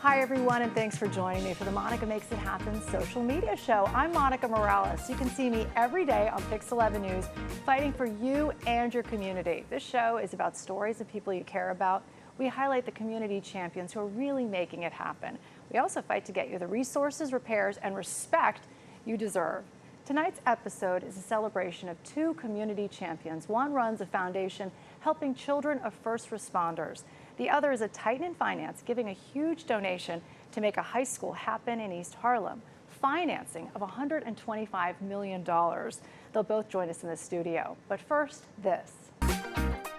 Hi everyone, and thanks for joining me for the Monica Makes It Happen social media show. I'm Monica Morales. You can see me every day on Pix 11 News fighting for you and your community. This show is about stories of people you care about. We highlight the community champions who are really making it happen. We also fight to get you the resources, repairs, and respect you deserve. Tonight's episode is a celebration of two community champions. One runs a foundation helping children of first responders. The other is a titan in finance, giving a huge donation to make a high school happen in East Harlem, financing of $125 million. They'll both join us in the studio. But first, this.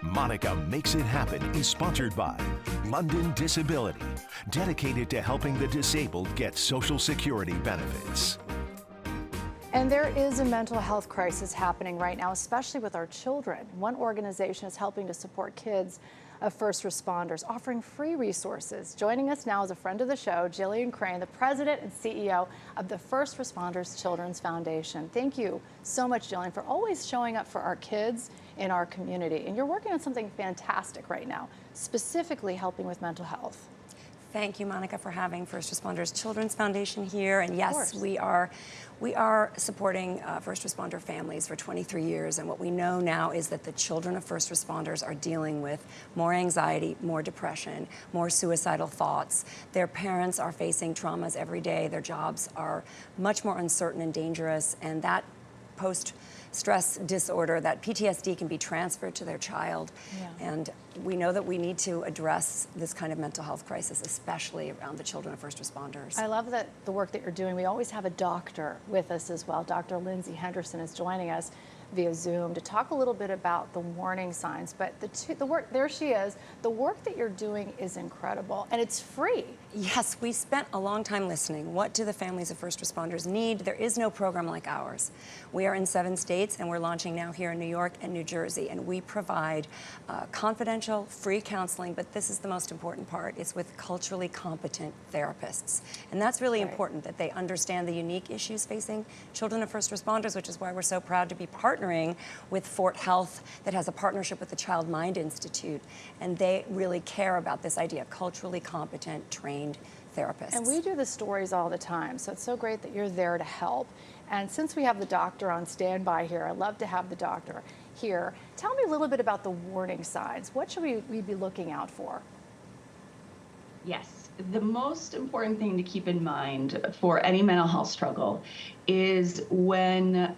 Monica Makes It Happen is sponsored by London Disability, dedicated to helping the disabled get Social Security benefits. And there is a mental health crisis happening right now, especially with our children. One organization is helping to support kids of first responders, offering free resources. Joining us now is a friend of the show, Jillian Crane, the president and CEO of the First Responders Children's Foundation. Thank you so much, Jillian, for always showing up for our kids in our community. And you're working on something fantastic right now, specifically helping with mental health. Thank you, Monica, for having First Responders Children's Foundation here. And yes, we are supporting first responder families for 23 years. And what we know now is that the children of first responders are dealing with more anxiety, more depression, more suicidal thoughts. Their parents are facing traumas every day. Their jobs are much more uncertain and dangerous. And that post-stress disorder, that PTSD, can be transferred to their child. Yeah. And we know that we need to address this kind of mental health crisis, especially around the children of first responders. I love that the work that you're doing. We always have a doctor with us as well. Dr. Lindsay Henderson is joining us via Zoom to talk a little bit about the warning signs. But the work, there she is, the work that you're doing is incredible, and it's free. Yes, we spent a long time listening. What do the families of first responders need? There is no program like ours. We are in 7 states, and we're launching now here in New York and New Jersey, and we provide confidential, free counseling, but this is the most important part. It's with culturally competent therapists. And that's really important, that they understand the unique issues facing children of first responders, which is why we're so proud to be partnering with Fort Health, that has a partnership with the Child Mind Institute, and they really care about this idea of culturally competent, trained therapists. And we do the stories all the time, so it's so great that you're there to help. And since we have the doctor on standby here, I'd love to have the doctor here. Tell me a little bit about the warning signs. What should we be looking out for? Yes, the most important thing to keep in mind for any mental health struggle is when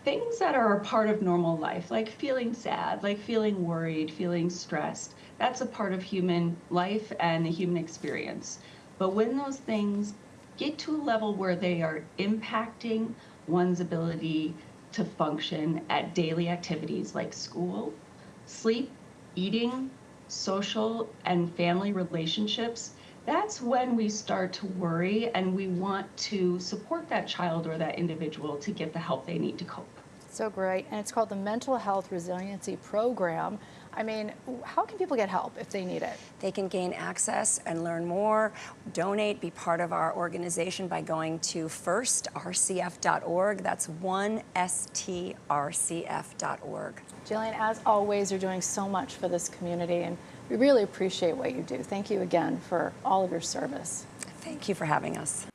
things that are a part of normal life, like feeling sad, like feeling worried, feeling stressed, that's a part of human life and the human experience. But when those things get to a level where they are impacting one's ability to function at daily activities like school, sleep, eating, social and family relationships, that's when we start to worry, and we want to support that child or that individual to get the help they need to cope. So great. And it's called the Mental Health Resiliency Program. I mean, how can people get help if they need it? They can gain access and learn more, donate, be part of our organization by going to firstrcf.org. That's 1strcf.org. Jillian, as always, you're doing so much for this community, and we really appreciate what you do. Thank you again for all of your service. Thank you for having us.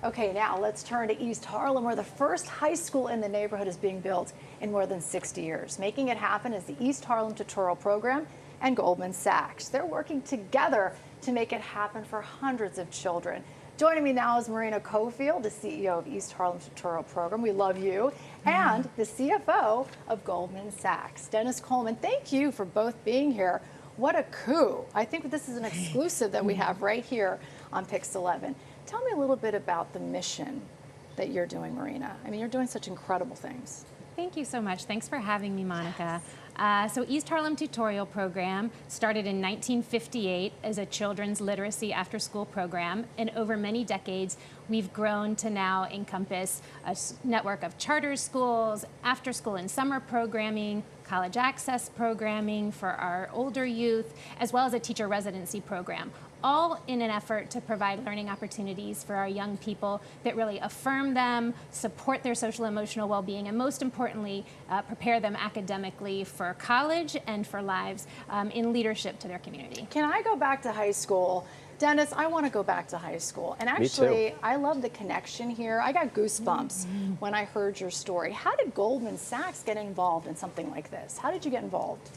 Okay, now let's turn to East Harlem, where the first high school in the neighborhood is being built in more than 60 years. Making it happen is the East Harlem Tutorial Program and Goldman Sachs. They're working together to make it happen for hundreds of children. Joining me now is Marina Cofield, the CEO of East Harlem Tutorial Program. We love you. And the CFO of Goldman Sachs, Dennis Coleman. Thank you for both being here. What a coup. I think this is an exclusive that we have right here on Pix 11. Tell me a little bit about the mission that you're doing, Marina. I mean, you're doing such incredible things. Thank you so much. Thanks for having me, Monica. So East Harlem Tutorial Program started in 1958 as a children's literacy after-school program. And over many decades, we've grown to now encompass a network of charter schools, after-school and summer programming, college access programming for our older youth, as well as a teacher residency program, all in an effort to provide learning opportunities for our young people that really affirm them, support their social emotional well-being, and most importantly, prepare them academically for college and for lives in leadership to their community. Can I go back to high school? Dennis, I want to go back to high school. And actually, I love the connection here. I got goosebumps when I heard your story. How did Goldman Sachs get involved in something like this? How did you get involved?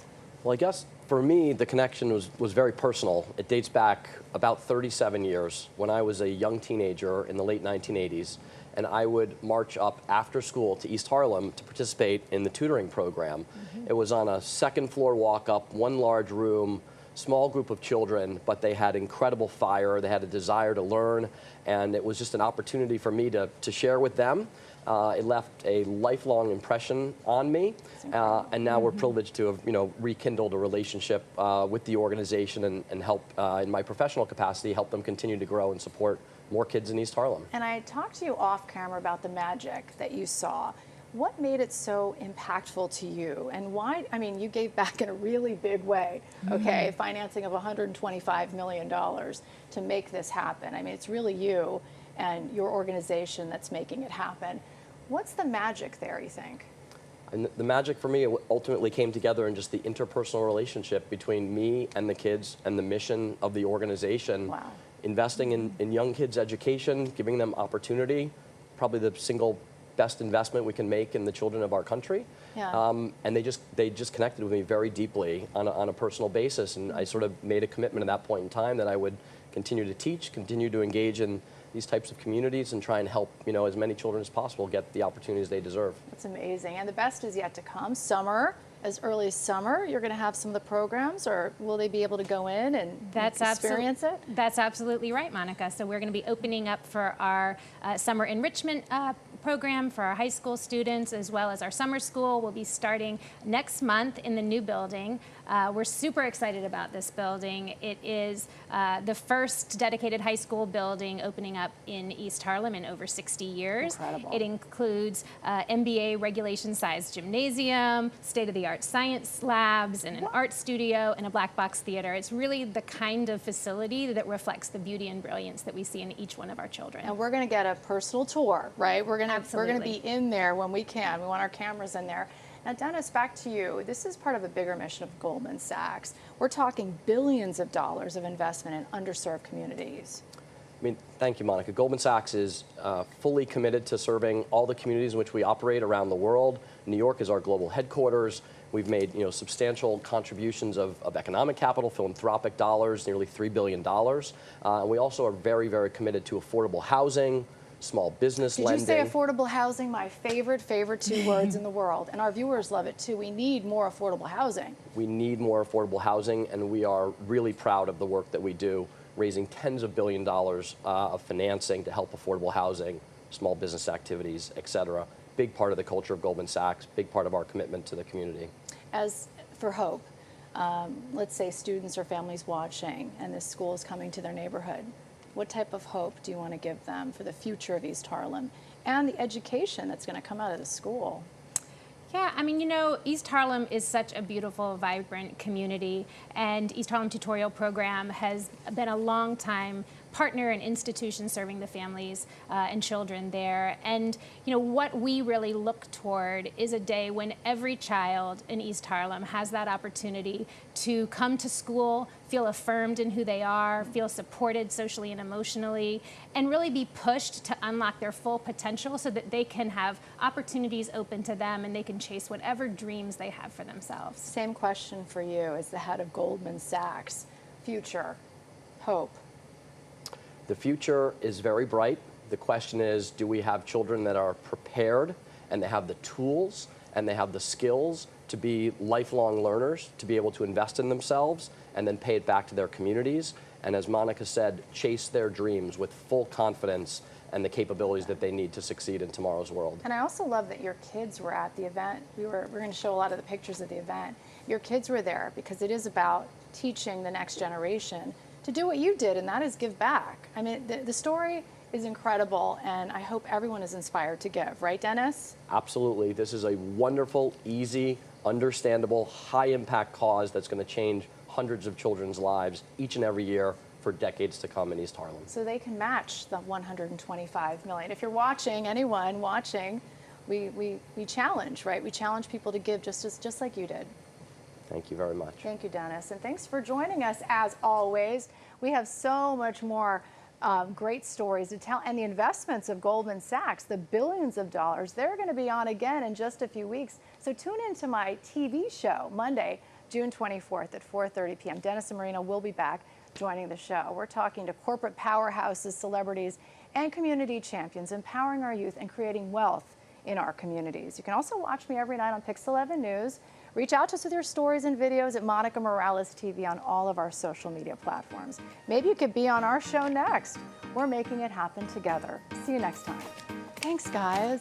Well, I guess for me, the connection was very personal. It dates back about 37 years when I was a young teenager in the late 1980s, and I would march up after school to East Harlem to participate in the tutoring program. It was on a second floor walk up, one large room, small group of children, but they had incredible fire. They had a desire to learn, and it was just an opportunity for me to share with them. It left a lifelong impression on me, and now we're privileged to have rekindled a relationship with the organization and help, in my professional capacity, help them continue to grow and support more kids in East Harlem. And I talked to you off camera about the magic that you saw. What made it so impactful to you, and why? I mean, you gave back in a really big way, okay? Financing of $125 million to make this happen. I mean, it's really you and your organization that's making it happen. What's the magic there, you think? And the magic for me ultimately came together in just the interpersonal relationship between me and the kids and the mission of the organization. Wow. Investing in young kids' education, giving them opportunity, probably the single best investment we can make in the children of our country. Yeah. And they just connected with me very deeply on a personal basis, and I sort of made a commitment at that point in time that I would continue to teach, continue to engage in these types of communities, and try and help as many children as possible get the opportunities they deserve. That's amazing, and the best is yet to come. Summer, as early as summer, you're going to have some of the programs, or will they be able to go in and experience it? That's absolutely right, Monica. So we're going to be opening up for our summer enrichment program for our high school students, as well as our summer school. Will be starting next month in the new building. We're super excited about this building. It is the first dedicated high school building opening up in East Harlem in over 60 years. Incredible. It includes MBA regulation-sized gymnasium, state-of-the-art science labs, and an art studio, and a black box theater. It's really the kind of facility that reflects the beauty and brilliance that we see in each one of our children. And we're going to get a personal tour, right? We're going to be in there when we can. We want our cameras in there. Now, Dennis, back to you. This is part of a bigger mission of Goldman Sachs. We're talking billions of dollars of investment in underserved communities. I mean, thank you, Monica. Goldman Sachs is fully committed to serving all the communities in which we operate around the world. New York is our global headquarters. We've made substantial contributions of economic capital, philanthropic dollars, nearly $3 billion. And we also are very, very committed to affordable housing, small business lending. Did you say affordable housing? My favorite two words in the world. And our viewers love it too. We need more affordable housing. We need more affordable housing, and we are really proud of the work that we do, raising tens of billions of dollars of financing to help affordable housing, small business activities, et cetera. Big part of the culture of Goldman Sachs, big part of our commitment to the community. As for hope, let's say students or families watching and this school is coming to their neighborhood. What type of hope do you want to give them for the future of East Harlem and the education that's going to come out of the school? Yeah, I mean, East Harlem is such a beautiful, vibrant community, and East Harlem Tutorial Program has been a long time partner and institution serving the families and children there. And what we really look toward is a day when every child in East Harlem has that opportunity to come to school, feel affirmed in who they are, feel supported socially and emotionally, and really be pushed to unlock their full potential so that they can have opportunities open to them and they can chase whatever dreams they have for themselves. Same question for you as the head of Goldman Sachs. Future, hope. The future is very bright. The question is, do we have children that are prepared and they have the tools and they have the skills to be lifelong learners, to be able to invest in themselves and then pay it back to their communities? And as Monica said, chase their dreams with full confidence and the capabilities that they need to succeed in tomorrow's world. And I also love that your kids were at the event. We're going to show a lot of the pictures of the event. Your kids were there because it is about teaching the next generation to do what you did, and that is give back. I mean, the story is incredible, and I hope everyone is inspired to give. Right, Dennis? Absolutely. This is a wonderful, easy, understandable, high-impact cause that's going to change hundreds of children's lives each and every year for decades to come in East Harlem. So they can match the 125 million. If you're watching, anyone watching, we challenge, right? We challenge people to give just like you did. Thank you very much. Thank you, Dennis. And thanks for joining us as always. We have so much more great stories to tell. And the investments of Goldman Sachs, the billions of dollars, they're going to be on again in just a few weeks. So tune into my TV show Monday, June 24th at 4:30 p.m. Dennis and Marina will be back joining the show. We're talking to corporate powerhouses, celebrities, and community champions, empowering our youth and creating wealth in our communities. You can also watch me every night on Pix 11 News. Reach out to us with your stories and videos at Monica Morales TV on all of our social media platforms. Maybe you could be on our show next. We're making it happen together. See you next time. Thanks, guys.